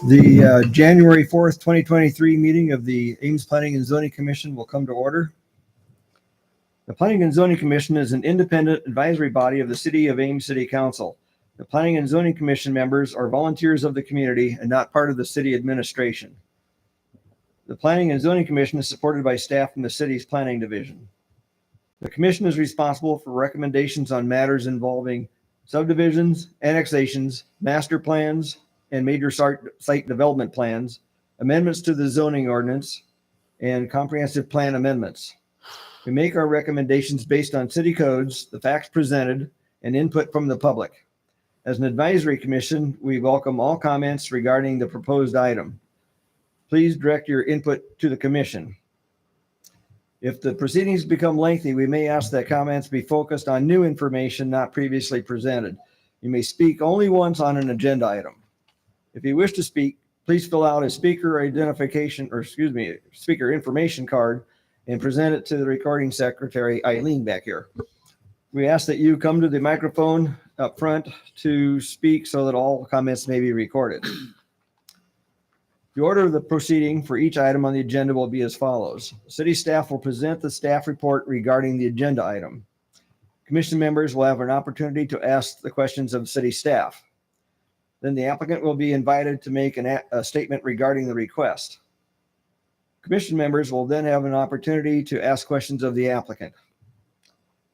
The January 4th, 2023 meeting of the Ames Planning and Zoning Commission will come to order. The Planning and Zoning Commission is an independent advisory body of the City of Ames City Council. The Planning and Zoning Commission members are volunteers of the community and not part of the city administration. The Planning and Zoning Commission is supported by staff from the city's planning division. The commission is responsible for recommendations on matters involving subdivisions, annexations, master plans, and major site development plans, amendments to the zoning ordinance, and comprehensive plan amendments. We make our recommendations based on city codes, the facts presented, and input from the public. As an advisory commission, we welcome all comments regarding the proposed item. Please direct your input to the commission. If the proceedings become lengthy, we may ask that comments be focused on new information not previously presented. You may speak only once on an agenda item. If you wish to speak, please fill out a speaker information card and present it to the recording secretary, Eileen, back here. We ask that you come to the microphone up front to speak so that all comments may be recorded. The order of the proceeding for each item on the agenda will be as follows. City staff will present the staff report regarding the agenda item. Commission members will have an opportunity to ask the questions of city staff. Then the applicant will be invited to make a statement regarding the request. Commission members will then have an opportunity to ask questions of the applicant.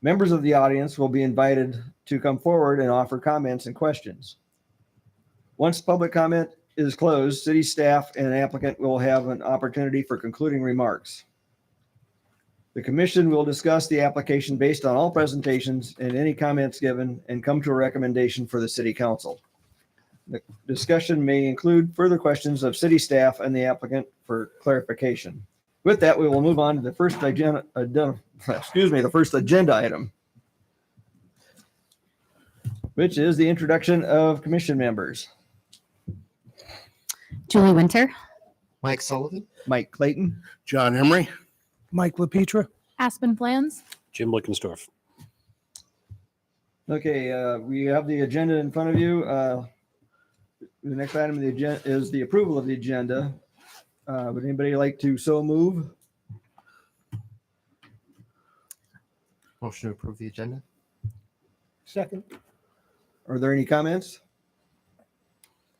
Members of the audience will be invited to come forward and offer comments and questions. Once public comment is closed, city staff and applicant will have an opportunity for concluding remarks. The commission will discuss the application based on all presentations and any comments given and come to a recommendation for the city council. The discussion may include further questions of city staff and the applicant for clarification. With that, we will move on to the first agenda item, which is the introduction of commission members. Julie Winter, Mike Sullivan, Mike Clayton, John Emery, Mike LaPetra, Aspen Flans, Jim Blickensdorf. Okay, we have the agenda in front of you. The next item of the agenda is the approval of the agenda. Would anybody like to so move? motion to approve the agenda. second. Are there any comments?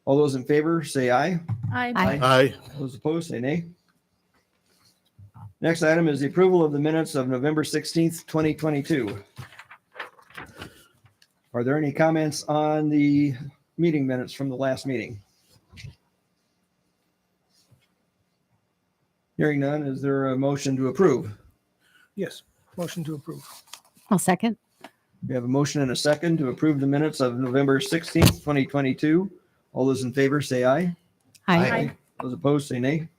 All those in favor say aye. Aye. Aye. Those opposed say nay. Next item is the approval of the minutes of November 16th, 2022. Are there any comments on the meeting minutes from the last meeting? Hearing none, is there a motion to approve? Yes, motion to approve. I'll second. We have a motion and a second to approve the minutes of November 16th, 2022. All those in favor say aye. Aye. Those opposed say nay.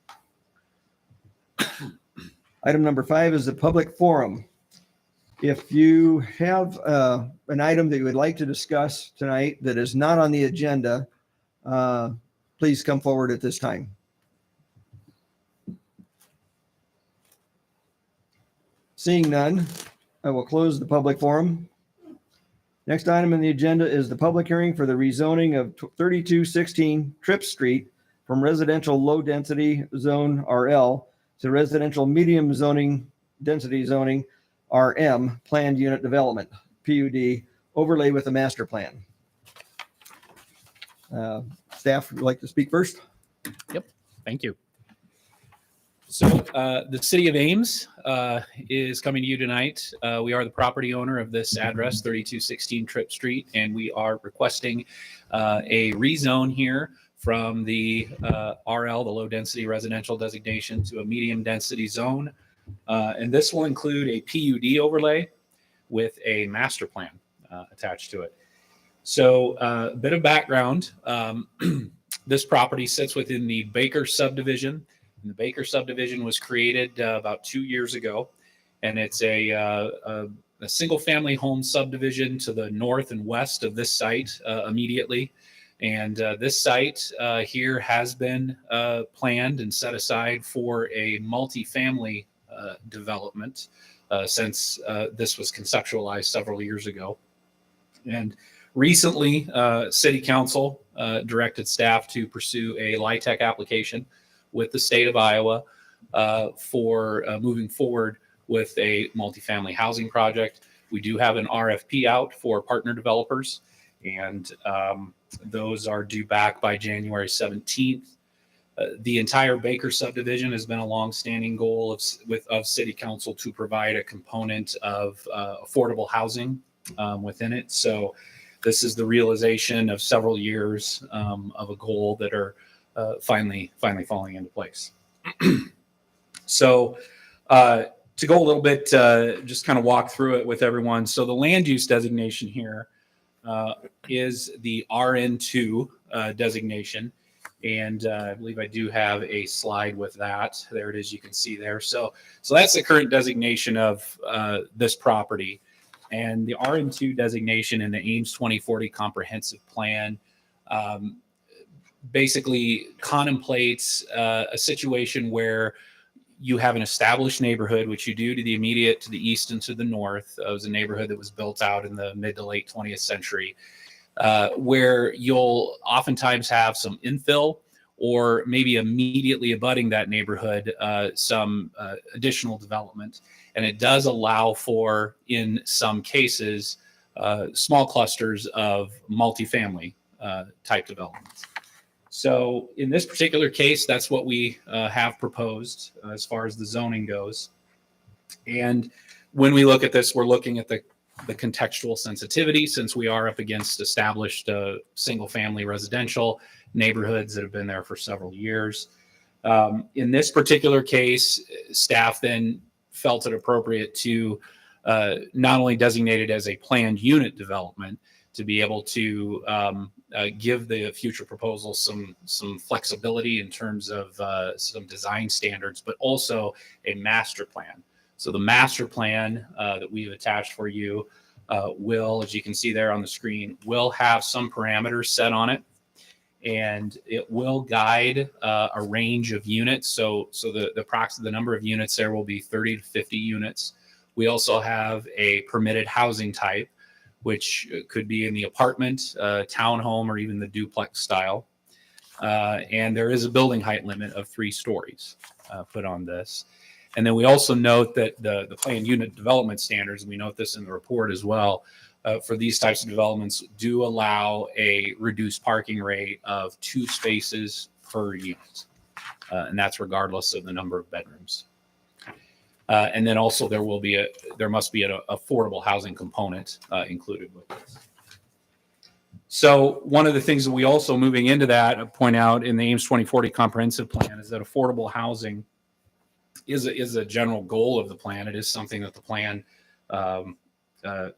Item number 5 is the public forum. If you have an item that you would like to discuss tonight that is not on the agenda, please come forward at this time. Seeing none, I will close the public forum. Next item on the agenda is the public hearing for the rezoning of 3216 Tripp Street from residential low density zone RL to residential medium density zoning RM, planned unit development, PUD, overlay with a master plan. Staff would like to speak first. Thank you. So the city of Ames is coming to you tonight. We are the property owner of this address, 3216 Tripp Street, and we are requesting a rezone here from the RL, the low density residential designation, to a medium density zone. And this will include a PUD overlay with a master plan attached to it. So a bit of background. This property sits within the Baker subdivision. And the Baker subdivision was created about 2 years ago. And it's a single family home subdivision to the north and west of this site immediately. And this site here has been planned and set aside for a multifamily development since this was conceptualized several years ago. And Recently, City Council directed staff to pursue a LIHTC application with the state of Iowa for moving forward with a multifamily housing project. We do have an RFP out for partner developers, and those are due back by January 17th. The entire Baker subdivision has been a longstanding goal of City Council to provide a component of affordable housing within it. So this is the realization of several years of a goal that are finally falling into place. So to go a little bit, just kind of walk through it with everyone. So the land use designation here is the RN2 designation. And I believe I do have a slide with that. There it is. You can see there. So that's the current designation of this property. And the RN2 designation in the Ames 2040 comprehensive plan basically contemplates a situation where you have an established neighborhood, which you do to the immediate, to the east and to the north. It was a neighborhood that was built out in the mid to late 20th century. Where you'll oftentimes have some infill or maybe immediately abutting that neighborhood, some additional development. And it does allow for, in some cases, small clusters of multifamily type developments. So in this particular case, that's what we have proposed as far as the zoning goes. And when we look at this, we're looking at the contextual sensitivity, since we are up against established single family residential neighborhoods that have been there for several years. In this particular case, staff then felt it appropriate to not only designate it as a planned unit development, to be able to give the future proposal some flexibility in terms of some design standards, but also a master plan. So the master plan that we've attached for you will, as you can see there on the screen, will have some parameters set on it, and it will guide a range of units. So the number of units there will be 30 to 50 units. We also have a permitted housing type, which could be in the apartment, townhome, or even the duplex style. And there is a building height limit of 3 stories put on this. And then we also note that the planned unit development standards, and we note this in the report as well, for these types of developments do allow a reduced parking rate of 2 spaces per unit. And that's regardless of the number of bedrooms. And then also there must be an affordable housing component included with this. So one of the things that we also, moving into that, point out in the Ames 2040 comprehensive plan is that affordable housing is a general goal of the plan. It is something that the plan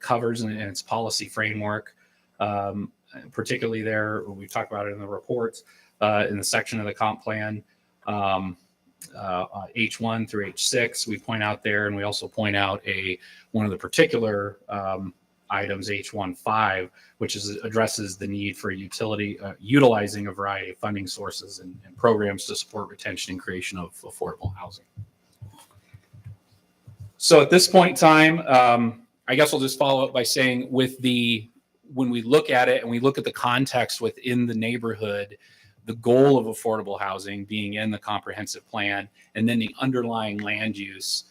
covers in its policy framework, particularly there, we've talked about it in the reports, in the section of the comp plan, H1 through H6, we point out there, and we also point out one of the particular items, H15, which addresses the need for utilizing a variety of funding sources and programs to support retention and creation of affordable housing. So at this point in time, I guess I'll just follow up by saying when we look at it and we look at the context within the neighborhood, the goal of affordable housing being in the comprehensive plan, and then the underlying land use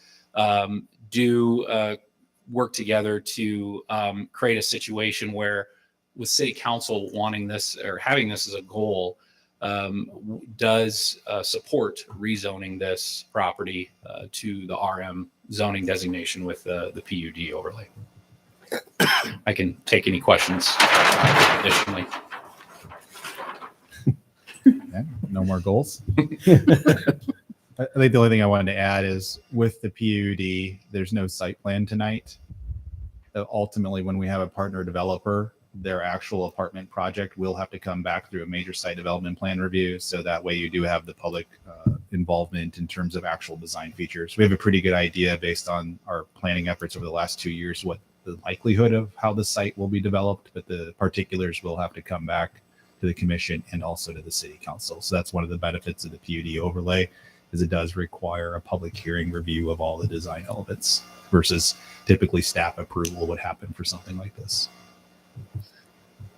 do work together to create a situation where, with City Council wanting this or having this as a goal, does support rezoning this property to the RM zoning designation with the PUD overlay. I can take any questions additionally. Okay, no more goals. I think the only thing I wanted to add is with the PUD, there's no site plan tonight. Ultimately, when we have a partner developer, their actual apartment project will have to come back through a major site development plan review. So that way you do have the public involvement in terms of actual design features. We have a pretty good idea based on our planning efforts over the last 2 years, what the likelihood of how the site will be developed, but the particulars will have to come back to the commission and also to the City Council. So that's one of the benefits of the PUD overlay, is it does require a public hearing review of all the design elements versus typically staff approval would happen for something like this.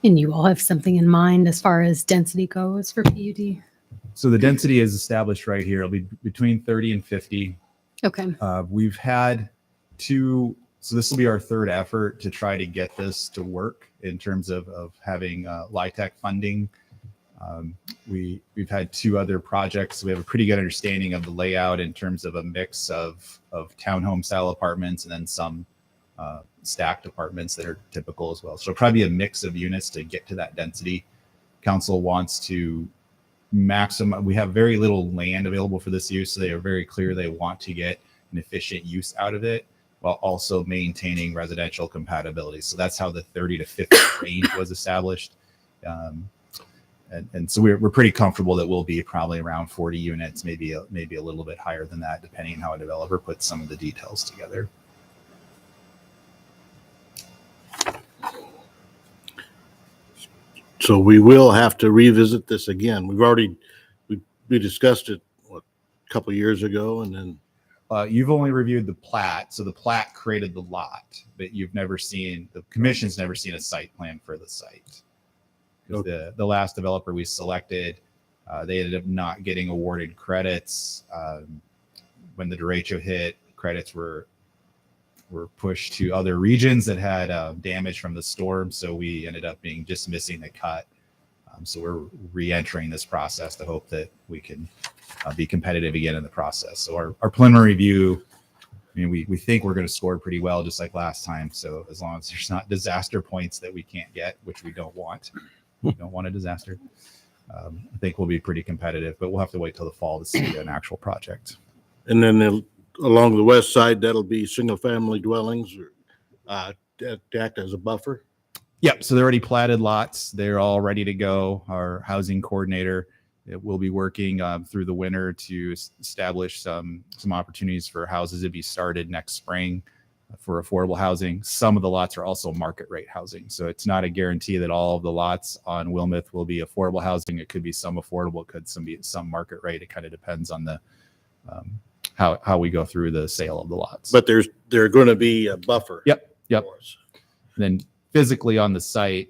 And you all have something in mind as far as density goes for PUD? So the density is established right here. It'll be between 30 and 50. Okay. We've had two, so this will be our third effort to try to get this to work in terms of having LIHTC funding. We've had two other projects. We have a pretty good understanding of the layout in terms of a mix of townhome style apartments and then some stacked apartments that are typical as well. So it'll probably be a mix of units to get to that density. Council wants to maximum. We have very little land available for this use, so they are very clear they want to get an efficient use out of it while also maintaining residential compatibility. So that's how the 30 to 50 range was established. And so we're pretty comfortable that we'll be probably around 40 units, maybe a little bit higher than that, depending on how a developer puts some of the details together. So we will have to revisit this again. We discussed it, what, a couple of years ago, and then You've only reviewed the plat, so the plat created the lot, but you've never seen, the commission's never seen a site plan for the site. Because the last developer we selected, they ended up not getting awarded credits. When the derecho hit, credits were pushed to other regions that had damage from the storm, so we ended up just missing the cut. So we're re-entering this process to hope that we can be competitive again in the process. So our preliminary review, I mean, we think we're going to score pretty well, just like last time. So as long as there's not disaster points that we can't get, which we don't want, we don't want a disaster. I think we'll be pretty competitive, but we'll have to wait till the fall to see an actual project. and then along the west side, that'll be single family dwellings to act as a buffer. Yep. So they're already platted lots. They're all ready to go. Our housing coordinator will be working through the winter to establish some opportunities for houses to be started next spring for affordable housing. Some of the lots are also market rate housing. So it's not a guarantee that all of the lots on Wilmeth will be affordable housing. It could be some affordable, could be some market rate. It kind of depends on the how we go through the sale of the lots. But there's going to be a buffer. Yep. for us. Then physically on the site,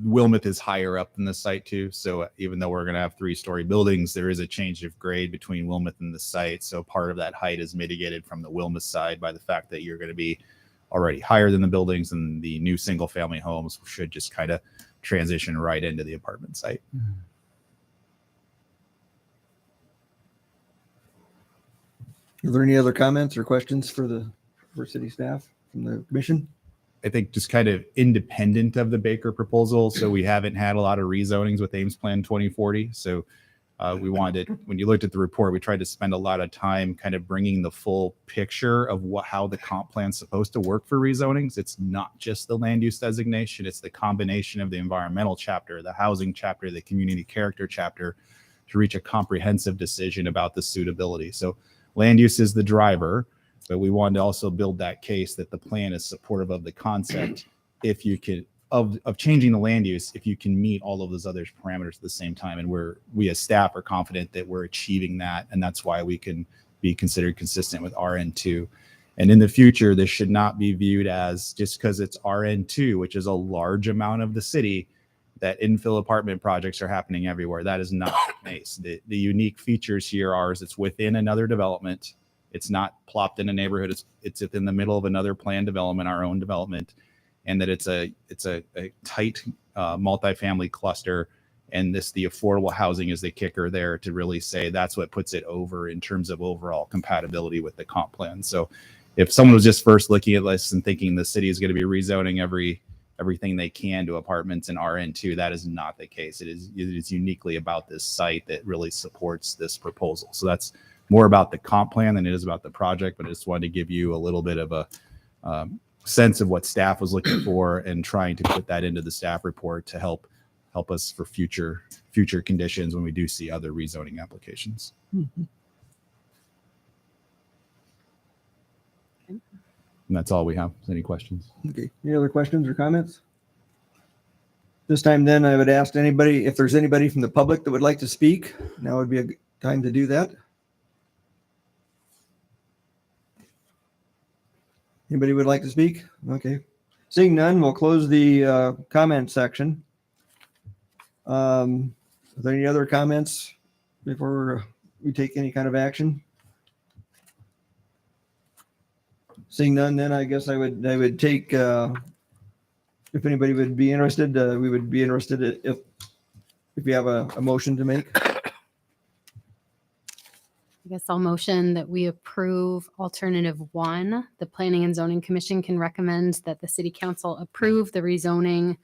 Wilmeth is higher up than the site too. So even though we're going to have 3-story buildings, there is a change of grade between Wilmeth and the site. So part of that height is mitigated from the Wilmeth side by the fact that you're going to be already higher than the buildings, and the new single family homes should just kind of transition right into the apartment site. Are there any other comments or questions for city staff from the commission? I think just kind of independent of the Baker proposal. So we haven't had a lot of rezonings with Ames Plan 2040. So we wanted, when you looked at the report, we tried to spend a lot of time kind of bringing the full picture of how the comp plan's supposed to work for rezonings. It's not just the land use designation. It's the combination of the environmental chapter, the housing chapter, the community character chapter to reach a comprehensive decision about the suitability. So land use is the driver, but we wanted to also build that case that the plan is supportive of the concept if you could of changing the land use if you can meet all of those other parameters at the same time. And we as staff are confident that we're achieving that, and that's why we can be considered consistent with RN2. And in the future, this should not be viewed as just because it's RN2, which is a large amount of the city, that infill apartment projects are happening everywhere. That is not the case. The unique features here are is it's within another development. It's not plopped in a neighborhood. It's within the middle of another planned development, our own development, and that it's a tight multifamily cluster. And the affordable housing is the kicker there to really say that's what puts it over in terms of overall compatibility with the comp plan. So if someone was just first looking at this and thinking the city is going to be rezoning everything they can to apartments in RN2, that is not the case. It is uniquely about this site that really supports this proposal. So that's more about the comp plan than it is about the project, but I just wanted to give you a little bit of a sense of what staff was looking for and trying to put that into the staff report to help us for future conditions when we do see other rezoning applications. Mm-hmm. And that's all we have. Any questions? Okay. Any other questions or comments? This time then I would ask anybody, if there's anybody from the public that would like to speak, now would be a good time to do that. Anybody would like to speak? Okay. Seeing none, we'll close the comment section. Are there any other comments before we take any kind of action? Seeing none, then I guess I would take, if anybody would be interested, we would be interested if you have a motion to make. I guess I'll motion that we approve alternative 1. The Planning and Zoning Commission can recommend that the city council approve the rezoning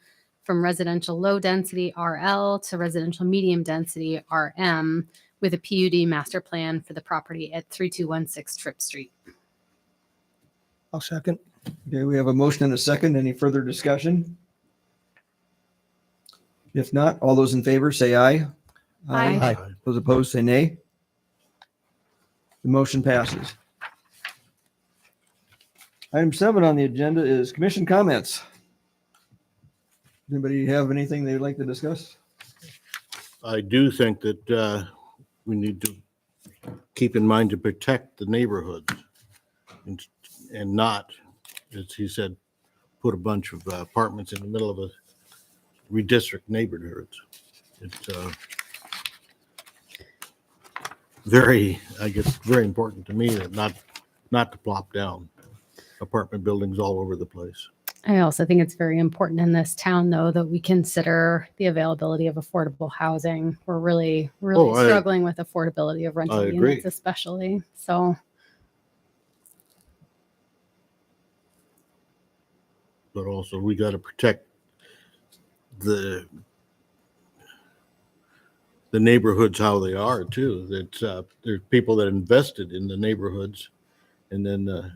from residential low density RL to residential medium density RM with a PUD master plan for the property at 3216 Tripp Street. I'll second. Okay, we have a motion and a second. Any further discussion? If not, all those in favor say aye. Aye. Those opposed say nay. The motion passes. Item 7 on the agenda is commission comments. Anybody have anything they'd like to discuss? I do think that we need to keep in mind to protect the neighborhoods and not, as he said, put a bunch of apartments in the middle of a redistrict neighborhoods. It's very important to me that not to plop down apartment buildings all over the place. I also think it's very important in this town, though, that we consider the availability of affordable housing. We're really Oh, I- struggling with affordability of rental I agree. units, especially. So But also we got to protect the neighborhoods how they are too. That there's people that invested in the neighborhoods, and then to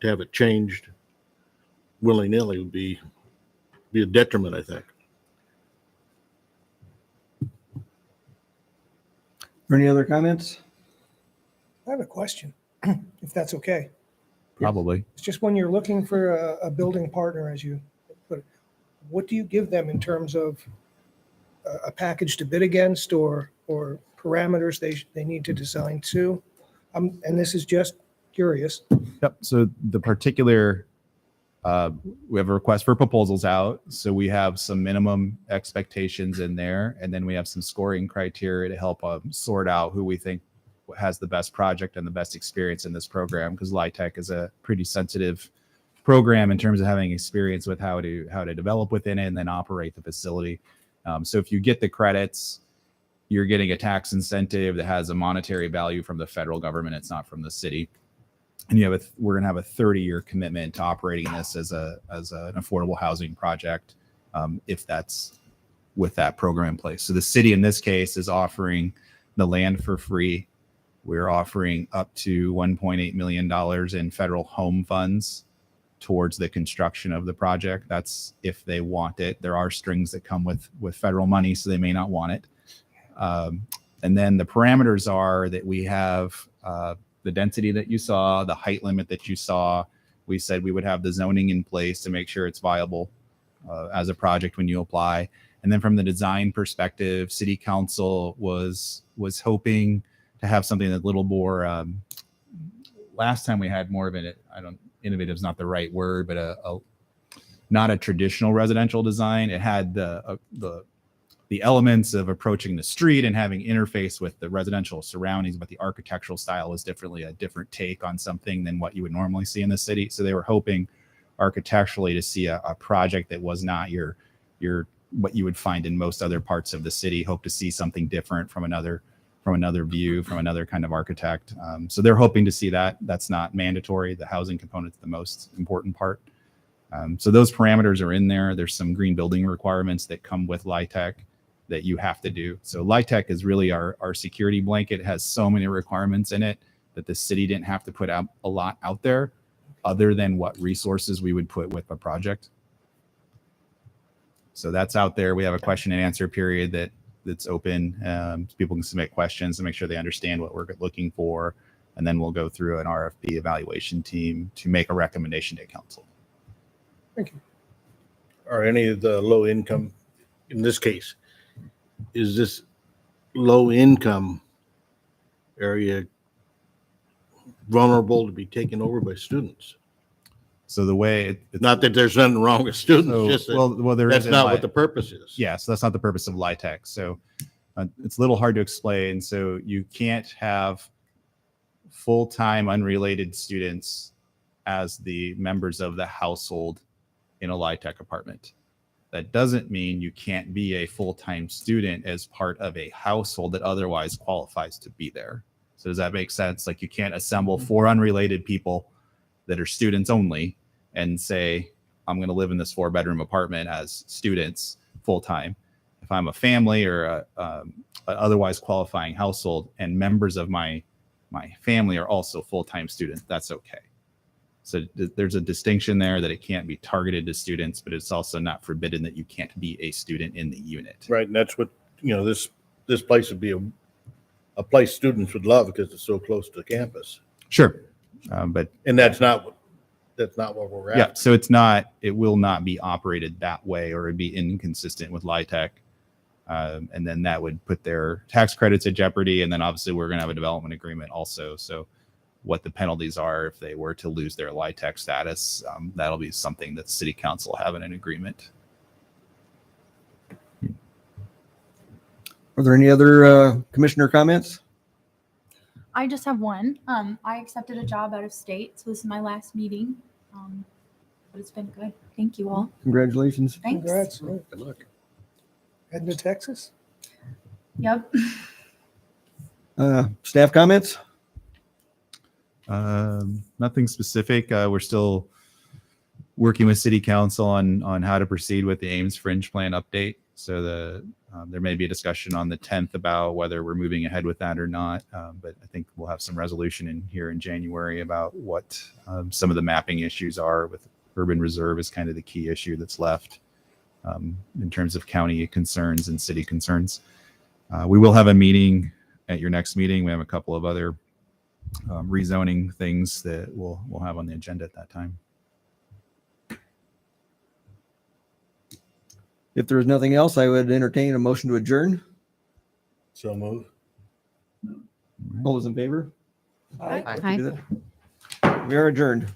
have it changed willy-nilly would be a detriment, I think. Any other comments? I have a question, if that's okay. Probably. It's just when you're looking for a building partner, as you put it, what do you give them in terms of a package to bid against or parameters they need to design to? And this is just curious. Yep. So the particular, we have a request for proposals out. So we have some minimum expectations in there, and then we have some scoring criteria to help sort out who we think has the best project and the best experience in this program, because LIHTC is a pretty sensitive program in terms of having experience with how to develop within it and then operate the facility. So if you get the credits, you're getting a tax incentive that has a monetary value from the federal government. It's not from the city. And we're going to have a 30-year commitment to operating this as an affordable housing project, if that's with that program in place. So the city in this case is offering the land for free. We're offering up to $1.8 million in federal home funds towards the construction of the project. That's if they want it. There are strings that come with federal money, so they may not want it. And then the parameters are that we have the density that you saw, the height limit that you saw. We said we would have the zoning in place to make sure it's viable as a project when you apply. And then from the design perspective, City Council was hoping to have something that's a little more. Last time we had more of an, innovative is not the right word, but not a traditional residential design. It had the elements of approaching the street and having interface with the residential surroundings, but the architectural style is a different take on something than what you would normally see in the city. So they were hoping architecturally to see a project that was not your what you would find in most other parts of the city. Hope to see something different from another view, from another kind of architect. So they're hoping to see that. That's not mandatory. The housing component's the most important part. So those parameters are in there. There's some green building requirements that come with LIHTC that you have to do. So LIHTC is really our security blanket. It has so many requirements in it that the city didn't have to put out a lot out there other than what resources we would put with a project. So that's out there. We have a question and answer period that's open. People can submit questions to make sure they understand what we're looking for. And then we'll go through an RFP evaluation team to make a recommendation to council. Thank you. Are any of the low income, in this case, is this low income area vulnerable to be taken over by students? So the way it's Not that there's nothing wrong with students, so, just that well, there that's is not what the purpose is. yeah, so that's not the purpose of LIHTC. So it's a little hard to explain. So you can't have full-time unrelated students as the members of the household in a LIHTC apartment. That doesn't mean you can't be a full-time student as part of a household that otherwise qualifies to be there. So does that make sense? Like you can't assemble 4 unrelated people that are students only and say, I'm going to live in this 4-bedroom apartment as students full-time. If I'm a family or a otherwise qualifying household and members of my family are also full-time students, that's okay. So there's a distinction there that it can't be targeted to students, but it's also not forbidden that you can't be a student in the unit. Right, and that's what, this place would be a place students would love because it's so close to campus. Sure. But And that's not what we're yeah, at. so it will not be operated that way, or it'd be inconsistent with LIHTC. And then that would put their tax credits at jeopardy. And then obviously we're going to have a development agreement also. So what the penalties are if they were to lose their LIHTC status, that'll be something that the city council will have in an agreement. Are there any other commissioner comments? I just have one. I accepted a job out of state, so this is my last meeting. But it's been good. Thank you all. Congratulations. Thanks. Congrats. Good luck. Heading to Texas? Yep. Staff comments? Nothing specific. We're still working with city council on how to proceed with the Ames Fringe Plan update. So there may be a discussion on the 10th about whether we're moving ahead with that or not. But I think we'll have some resolution here in January about what some of the mapping issues are with urban reserve is kind of the key issue that's left in terms of county concerns and city concerns. We will have a meeting at your next meeting. We have a couple of other rezoning things that we'll have on the agenda at that time. If there is nothing else, I would entertain a motion to adjourn. So move. All those in favor? Aye. Aye. We are adjourned.